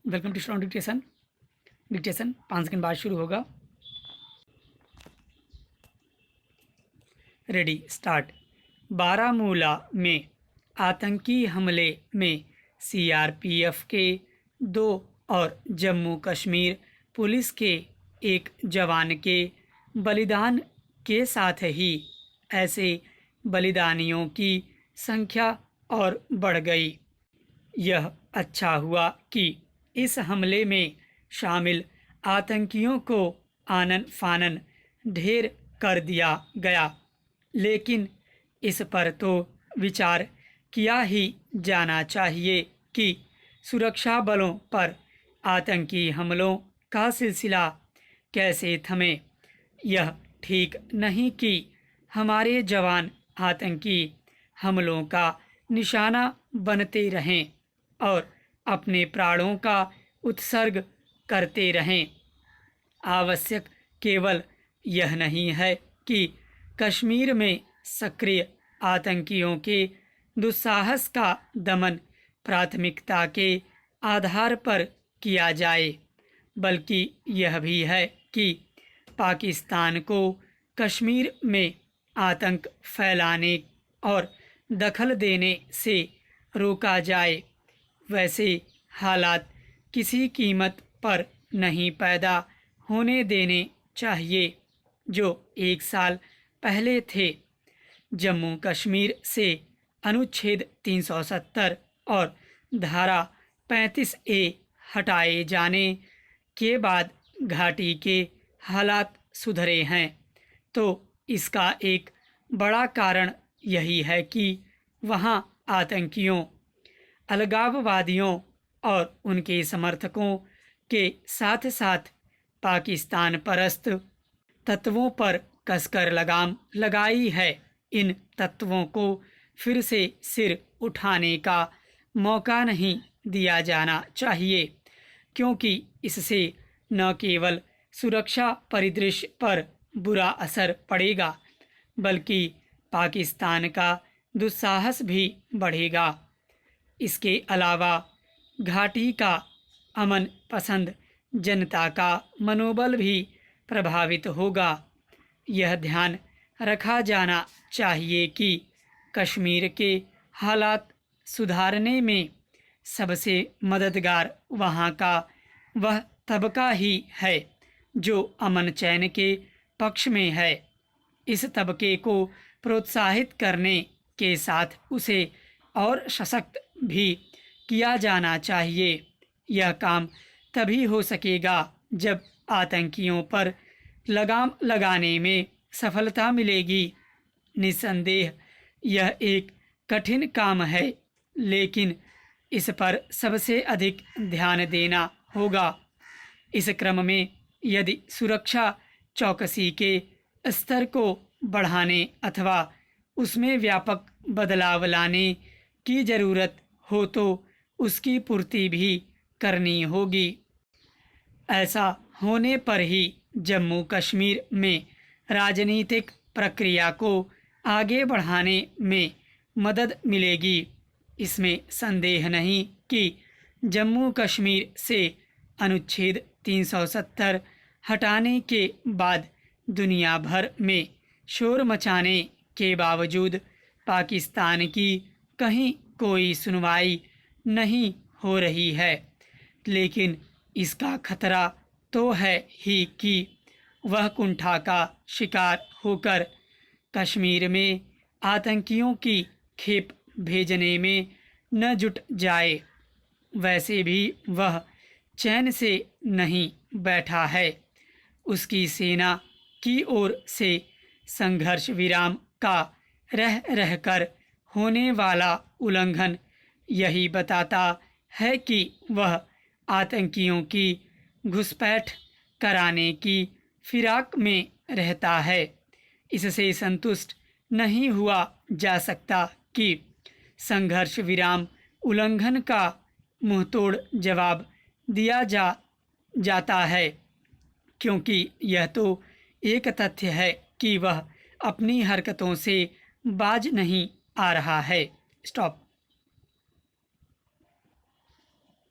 Welcome to strong dictation. Dictation 5 second बाद शुरू होगा। Ready start. बारामूला में आतंकी हमले में सीआरपीएफ के 2 और जम्मू कश्मीर पुलिस के 1 जवान के बलिदान के साथ ही ऐसे बलिदानियों की संख्या और बढ़ गई। यह अच्छा हुआ कि इस हमले में शामिल आतंकियों को आनन फानन ढेर कर दिया गया, लेकिन इस पर तो विचार किया ही जाना चाहिए कि सुरक्षा बलों पर आतंकी हमलों का सिलसिला कैसे थमे। यह ठीक नहीं कि हमारे जवान आतंकी हमलों का निशाना बनते रहें और अपने प्राणों का उत्सर्ग करते रहें। आवश्यक केवल यह नहीं है कि कश्मीर में सक्रिय आतंकियों के दुस्साहस का दमन प्राथमिकता के आधार पर किया जाए, बल्कि यह भी है कि पाकिस्तान को कश्मीर में आतंक फैलाने और दखल देने से रोका जाए। वैसे हालात किसी कीमत पर नहीं पैदा होने देने चाहिए जो 1 साल पहले थे। जम्मू कश्मीर से अनुच्छेद 370 और धारा 35A हटाए जाने के बाद घाटी के हालात सुधरे हैं, तो इसका एक बड़ा कारण यही है कि वहां आतंकियों, अलगाववादियों और उनके समर्थकों के साथ साथ पाकिस्तान परस्त तत्वों पर कसकर लगाम लगाई है। इन तत्वों को फिर से सिर उठाने का मौका नहीं दिया जाना चाहिए, क्योंकि इससे न केवल सुरक्षा परिदृश्य पर बुरा असर पड़ेगा, बल्कि पाकिस्तान का दुस्साहस भी बढ़ेगा। इसके अलावा घाटी का अमन पसंद जनता का मनोबल भी प्रभावित होगा। यह ध्यान रखा जाना चाहिए कि कश्मीर के हालात सुधारने में सबसे मददगार वहां का वह तबका ही है जो अमन चैन के पक्ष में है। इस तबके को प्रोत्साहित करने के साथ उसे और सशक्त भी किया जाना चाहिए। यह काम तभी हो सकेगा जब आतंकियों पर लगाम लगाने में सफलता मिलेगी। निस्संदेह यह एक कठिन काम है, लेकिन इस पर सबसे अधिक ध्यान देना होगा। इस क्रम में यदि सुरक्षा चौकसी के स्तर को बढ़ाने अथवा उसमें व्यापक बदलाव लाने की ज़रूरत हो तो उसकी पूर्ति भी करनी होगी। ऐसा होने पर ही जम्मू कश्मीर में राजनीतिक प्रक्रिया को आगे बढ़ाने में मदद मिलेगी। इसमें संदेह नहीं कि जम्मू कश्मीर से अनुच्छेद 370 हटाने के बाद दुनिया भर में शोर मचाने के बावजूद पाकिस्तान की कहीं कोई सुनवाई नहीं हो रही है, लेकिन इसका खतरा तो है ही कि वह कुंठा का शिकार होकर कश्मीर में आतंकियों की खेप भेजने में न जुट जाए। वैसे भी वह चैन से नहीं बैठा है। उसकी सेना की ओर से संघर्ष विराम का रह रहकर होने वाला उल्लंघन यही बताता है कि वह आतंकियों की घुसपैठ कराने की फिराक में रहता है। इससे संतुष्ट नहीं हुआ जा सकता कि संघर्ष विराम उल्लंघन का मुंहतोड़ जवाब दिया जाता है, क्योंकि यह तो एक तथ्य है कि वह अपनी हरकतों से बाज नहीं आ रहा है। स्टॉप।